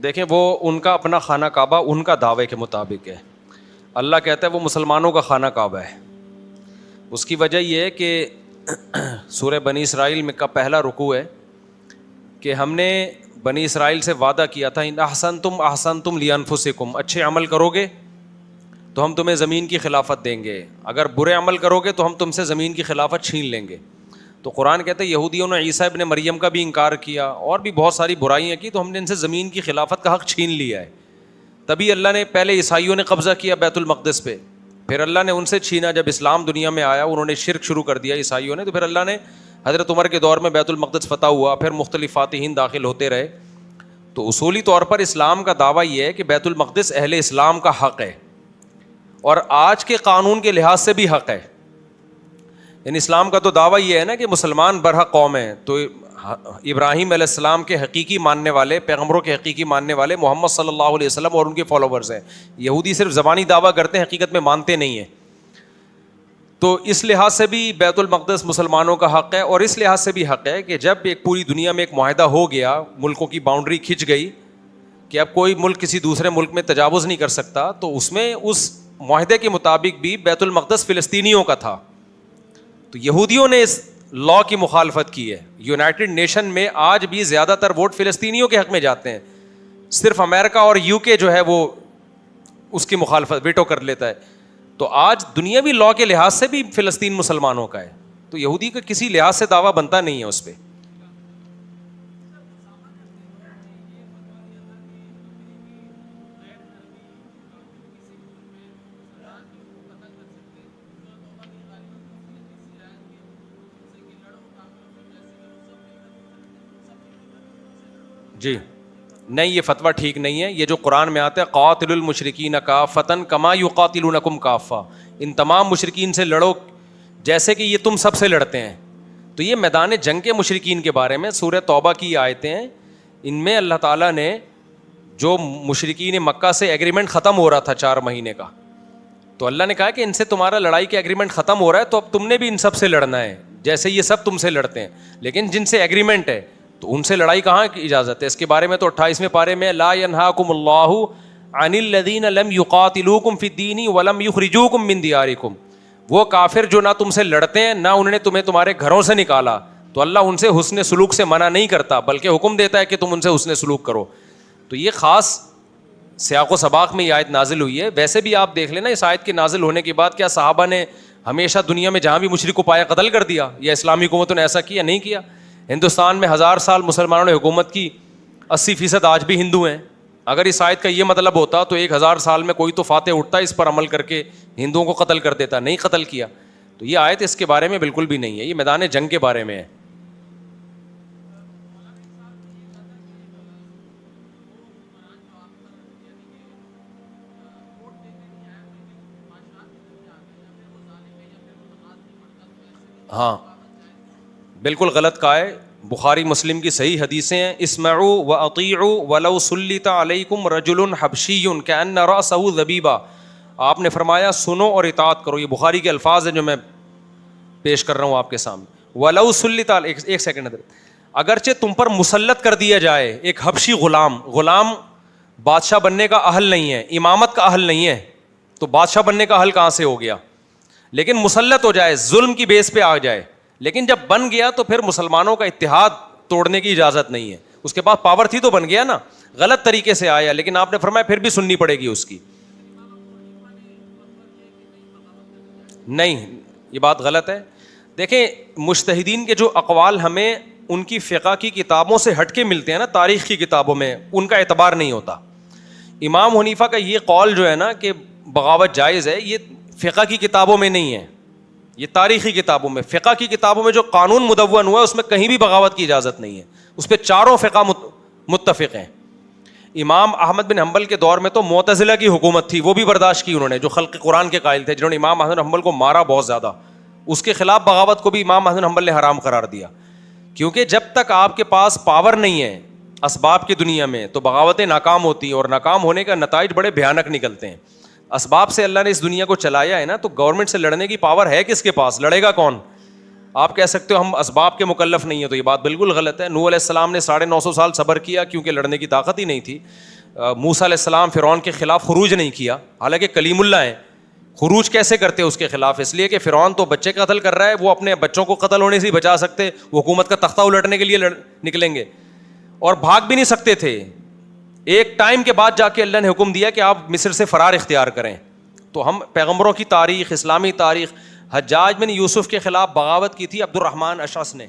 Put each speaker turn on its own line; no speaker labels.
دیکھیں وہ ان کا اپنا خانہ کعبہ ان کا دعوے کے مطابق ہے. اللہ کہتا ہے وہ مسلمانوں کا خانہ کعبہ ہے. اس کی وجہ یہ ہے کہ سورہ بنی اسرائیل میں کا پہلا رکوع ہے کہ ہم نے بنی اسرائیل سے وعدہ کیا تھا ان احسنتم احسنتم لانفسکم، اچھے عمل کرو گے تو ہم تمہیں زمین کی خلافت دیں گے، اگر برے عمل کرو گے تو ہم تم سے زمین کی خلافت چھین لیں گے. تو قرآن کہتے ہیں یہودیوں نے عیسیٰ ابن مریم کا بھی انکار کیا اور بھی بہت ساری برائیاں کی، تو ہم نے ان سے زمین کی خلافت کا حق چھین لیا ہے. تبھی اللہ نے پہلے عیسائیوں نے قبضہ کیا بیت المقدس پہ، پھر اللہ نے ان سے چھینا. جب اسلام دنیا میں آیا انہوں نے شرک شروع کر دیا عیسائیوں نے، تو پھر اللہ نے حضرت عمر کے دور میں بیت المقدس فتح ہوا، پھر مختلف فاتحین داخل ہوتے رہے. تو اصولی طور پر اسلام کا دعویٰ یہ ہے کہ بیت المقدس اہل اسلام کا حق ہے اور آج کے قانون کے لحاظ سے بھی حق ہے. یعنی اسلام کا تو دعویٰ یہ ہے نا کہ مسلمان برحق قوم ہیں، تو ابراہیم علیہ السلام کے حقیقی ماننے والے، پیغمبروں کے حقیقی ماننے والے محمد صلی اللہ علیہ وسلم اور ان کے فالوورز ہیں. یہودی صرف زبانی دعویٰ کرتے ہیں، حقیقت میں مانتے نہیں ہیں. تو اس لحاظ سے بھی بیت المقدس مسلمانوں کا حق ہے، اور اس لحاظ سے بھی حق ہے کہ جب ایک پوری دنیا میں ایک معاہدہ ہو گیا، ملکوں کی باؤنڈری کھنچ گئی کہ اب کوئی ملک کسی دوسرے ملک میں تجاوز نہیں کر سکتا، تو اس میں اس معاہدے کے مطابق بھی بیت المقدس فلسطینیوں کا تھا. تو یہودیوں نے اس لا کی مخالفت کی ہے. یونائٹڈ نیشن میں آج بھی زیادہ تر ووٹ فلسطینیوں کے حق میں جاتے ہیں، صرف امریکہ اور یو کے جو ہے وہ اس کی مخالفت ویٹو کر لیتا ہے. تو آج دنیاوی لا کے لحاظ سے بھی فلسطین مسلمانوں کا ہے، تو یہودی کا کسی لحاظ سے دعویٰ بنتا نہیں ہے اس پہ. جی نہیں، یہ فتویٰ ٹھیک نہیں ہے. یہ جو قرآن میں آتا ہے قاتل المشرکین کافۃ کما یقاتلونکم کافہ، ان تمام مشرکین سے لڑو جیسے کہ یہ تم سب سے لڑتے ہیں. تو یہ میدان جنگ کے مشرکین کے بارے میں سورہ توبہ کی آیتیں ہیں. ان میں اللہ تعالیٰ نے جو مشرکین مکہ سے ایگریمنٹ ختم ہو رہا تھا 4 مہینے کا، تو اللہ نے کہا کہ ان سے تمہارا لڑائی کا ایگریمنٹ ختم ہو رہا ہے، تو اب تم نے بھی ان سب سے لڑنا ہے جیسے یہ سب تم سے لڑتے ہیں. لیکن جن سے ایگریمنٹ ہے تو ان سے لڑائی کہاں کی اجازت ہے؟ اس کے بارے میں تو 28ویں پارے میں لا ینہاکم اللہ عن الذین لم یقاتلوکم فی الدین ولم یخرجوکم من دیارکم. وہ کافر جو نہ تم سے لڑتے ہیں، نہ انہوں نے تمہیں تمہارے گھروں سے نکالا، تو اللہ ان سے حسن سلوک سے منع نہیں کرتا بلکہ حکم دیتا ہے کہ تم ان سے حسن سلوک کرو. تو یہ خاص سیاق و سباق میں یہ آیت نازل ہوئی ہے. ویسے بھی آپ دیکھ لینا اس آیت کے نازل ہونے کے بعد کیا صحابہ نے ہمیشہ دنیا میں جہاں بھی مشرک کو پایا قتل کر دیا، یا اسلامی حکومتوں نے ایسا کیا؟ نہیں کیا. ہندوستان میں 1000 سال مسلمانوں نے حکومت کی، 80% آج بھی ہندو ہیں. اگر اس آیت کا یہ مطلب ہوتا تو 1000 سال میں کوئی تو فاتح اٹھتا اس پر عمل کر کے ہندوؤں کو قتل کر دیتا. نہیں قتل کیا. تو یہ آیت اس کے بارے میں بالکل بھی نہیں ہے، یہ میدان جنگ کے بارے میں ہے. ہاں بالکل غلط کہا ہے. بخاری مسلم کی صحیح حدیثیں ہیں، اسمعوا واطیعوا ولو سلط علیکم رجل حبشی کأن رأسہ ذبیبہ. آپ نے فرمایا سنو اور اطاعت کرو. یہ بخاری کے الفاظ ہیں جو میں پیش کر رہا ہوں آپ کے سامنے. ولو سلط، ایک سیکنڈ ادھر، اگرچہ تم پر مسلط کر دیا جائے ایک حبشی غلام. غلام بادشاہ بننے کا اہل نہیں ہے، امامت کا اہل نہیں ہے، تو بادشاہ بننے کا اہل کہاں سے ہو گیا؟ لیکن مسلط ہو جائے، ظلم کی بیس پہ آ جائے، لیکن جب بن گیا تو پھر مسلمانوں کا اتحاد توڑنے کی اجازت نہیں ہے. اس کے پاس پاور تھی تو بن گیا نا، غلط طریقے سے آیا، لیکن آپ نے فرمایا پھر بھی سننی پڑے گی اس کی. نہیں، یہ بات غلط ہے. دیکھیں مجتہدین کے جو اقوال ہمیں ان کی فقہ کی کتابوں سے ہٹ کے ملتے ہیں نا، تاریخ کی کتابوں میں ان کا اعتبار نہیں ہوتا. امام حنیفہ کا یہ قول جو ہے نا کہ بغاوت جائز ہے، یہ فقہ کی کتابوں میں نہیں ہے، یہ تاریخی کتابوں میں. فقہ کی کتابوں میں جو قانون مدون ہوا ہے اس میں کہیں بھی بغاوت کی اجازت نہیں ہے. اس پہ چاروں فقہ متفق ہیں. امام احمد بن حنبل کے دور میں تو معتزلہ کی حکومت تھی، وہ بھی برداشت کی انہوں نے، جو خلق قرآن کے قائل تھے، جنہوں نے امام احمد بن حنبل کو مارا بہت زیادہ. اس کے خلاف بغاوت کو بھی امام احمد بن حنبل نے حرام قرار دیا، کیونکہ جب تک آپ کے پاس پاور نہیں ہے اسباب کی دنیا میں تو بغاوتیں ناکام ہوتی ہیں، اور ناکام ہونے کا نتائج بڑے بھیانک نکلتے ہیں. اسباب سے اللہ نے اس دنیا کو چلایا ہے نا، تو گورنمنٹ سے لڑنے کی پاور ہے کس کے پاس؟ لڑے گا کون؟ آپ کہہ سکتے ہو ہم اسباب کے مکلف نہیں ہیں، تو یہ بات بالکل غلط ہے. نوح علیہ السلام نے 950 سال صبر کیا کیونکہ لڑنے کی طاقت ہی نہیں تھی. موسیٰ علیہ السلام فرعون کے خلاف خروج نہیں کیا، حالانکہ کلیم اللہ ہیں. خروج کیسے کرتے اس کے خلاف؟ اس لیے کہ فرعون تو بچے قتل کر رہا ہے، وہ اپنے بچوں کو قتل ہونے سے ہی بچا سکتے، وہ حکومت کا تختہ الٹنے کے لیے نکلیں گے اور بھاگ بھی نہیں سکتے تھے. ایک ٹائم کے بعد جا کے اللہ نے حکم دیا کہ آپ مصر سے فرار اختیار کریں. تو ہم پیغمبروں کی تاریخ، اسلامی تاریخ، حجاج بن یوسف کے خلاف بغاوت کی تھی عبد الرحمن اشعث نے.